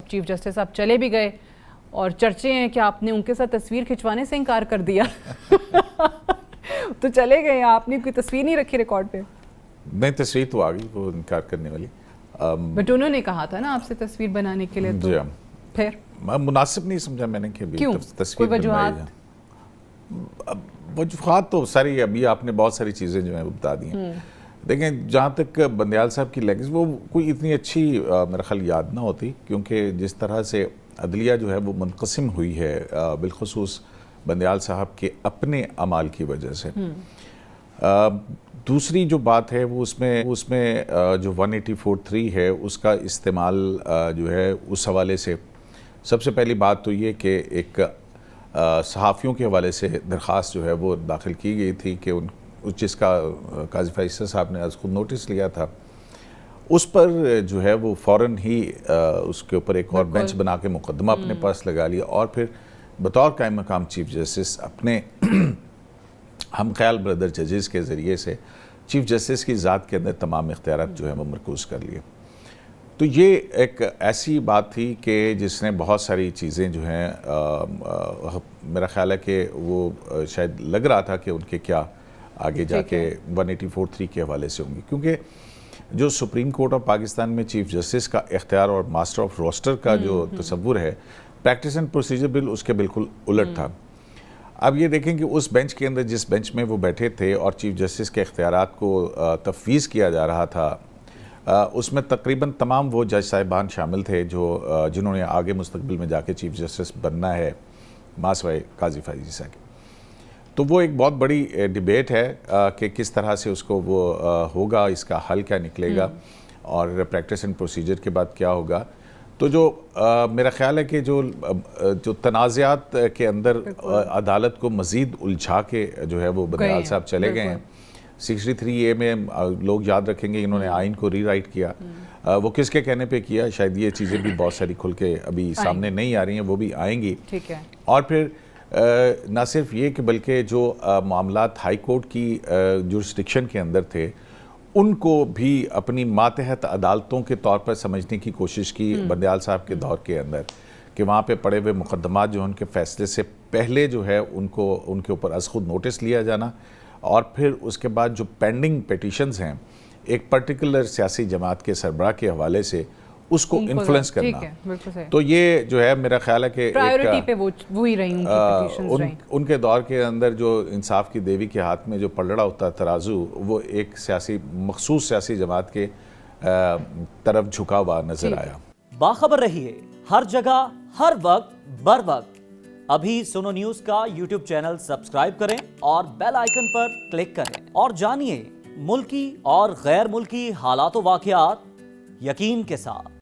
Chief justice آپ چلے بھی گئے اور چرچے ہیں کہ آپ نے ان کے ساتھ تصویر کھنچوانے سے انکار کر دیا تو چلے گئے، آپ نے کوئی تصویر نہیں رکھی ریکارڈ پہ؟ نہیں، تصویر تو آ گئی وہ انکار کرنے والی، بٹ انہوں نے کہا تھا نا آپ سے تصویر بنانے کے لیے، تو پھر مناسب نہیں سمجھا میں نے کہ تصویر بنوائی ہے۔ وجوہات تو ساری ابھی آپ نے بہت ساری چیزیں جو ہیں وہ بتا دی ہیں۔ دیکھیں، جہاں تک بندیال صاحب کی لینگویج، وہ کوئی اتنی اچھی میرا خیال یاد نہ ہوتی، کیونکہ جس طرح سے عدلیہ جو ہے وہ منقسم ہوئی ہے بالخصوص بندیال صاحب کے اپنے اعمال کی وجہ سے۔ دوسری جو بات ہے وہ اس میں جو 184(3) ہے اس کا استعمال جو ہے اس حوالے سے، سب سے پہلی بات تو یہ کہ ایک صحافیوں کے حوالے سے درخواست جو ہے وہ داخل کی گئی تھی کہ جس کا قاضی فیصل صاحب نے از خود نوٹس لیا تھا، اس پر جو ہے وہ فوراً ہی اس کے اوپر ایک اور بینچ بنا کے مقدمہ اپنے پاس لگا لیا، اور پھر بطور قائم مقام چیف جسٹس اپنے ہم خیال بردر ججز کے ذریعے سے چیف جسٹس کی ذات کے اندر تمام اختیارات جو ہیں وہ مرکوز کر لیے۔ تو یہ ایک ایسی بات تھی کہ جس نے بہت ساری چیزیں جو ہیں، میرا خیال ہے کہ وہ شاید لگ رہا تھا کہ ان کے کیا آگے جا کے 184(3) کے حوالے سے ہوں گی، کیونکہ جو سپریم کورٹ آف پاکستان میں چیف جسٹس کا اختیار اور ماسٹر آف روسٹر کا جو تصور ہے، پریکٹس اینڈ پروسیجر بل اس کے بالکل الٹ تھا۔ اب یہ دیکھیں کہ اس بینچ کے اندر، جس بینچ میں وہ بیٹھے تھے اور چیف جسٹس کے اختیارات کو تفویض کیا جا رہا تھا، اس میں تقریباً تمام وہ جج صاحبان شامل تھے جنہوں نے آگے مستقبل میں جا کے چیف جسٹس بننا ہے، ماسوائے قاضی فائزی صاحب کی۔ تو وہ ایک بہت بڑی ڈیبیٹ ہے کہ کس طرح سے اس کو وہ ہوگا، اس کا حل کیا نکلے گا، اور پریکٹس اینڈ پروسیجر کے بعد کیا ہوگا۔ تو جو میرا خیال ہے کہ جو تنازعات کے اندر عدالت کو مزید الجھا کے جو ہے وہ بندیال صاحب چلے گئے ہیں۔ 63A میں لوگ یاد رکھیں گے انہوں نے آئین کو ری رائٹ کیا، وہ کس کے کہنے پہ کیا، شاید یہ چیزیں بھی بہت ساری کھل کے ابھی سامنے نہیں آ رہی ہیں، وہ بھی آئیں گی۔ اور پھر نہ صرف یہ کہ بلکہ جو معاملات ہائی کورٹ کی جورسڈکشن کے اندر تھے، ان کو بھی اپنی ماتحت عدالتوں کے طور پر سمجھنے کی کوشش کی بندیال صاحب کے دور کے اندر، کہ وہاں پہ پڑے ہوئے مقدمات جو ان کے فیصلے سے پہلے جو ہے ان کے اوپر از خود نوٹس لیا جانا، اور پھر اس کے بعد جو پینڈنگ پیٹیشنز ہیں ایک پرٹیکولر سیاسی جماعت کے سربراہ کے حوالے سے اس کو انفلوئنس کرنا۔ تو یہ جو ہے میرا خیال ہے کہ پرائیورٹی پہ وہی رہی ان کی پیٹیشنز رہی۔ ان کے دور کے اندر جو انصاف کی دیوی کے ہاتھ میں جو پلڑا ہوتا ترازو، وہ ایک مخصوص سیاسی جماعت کے طرف جھکا ہوا نظر آیا۔ باخبر رہیے ہر جگہ ہر وقت بر وقت۔ ابھی سنو نیوز کا یوٹیوب چینل سبسکرائب کریں اور بیل آئیکن پر کلک کریں، اور جانیے ملکی اور غیر ملکی حالات و واقعات یقین کے ساتھ۔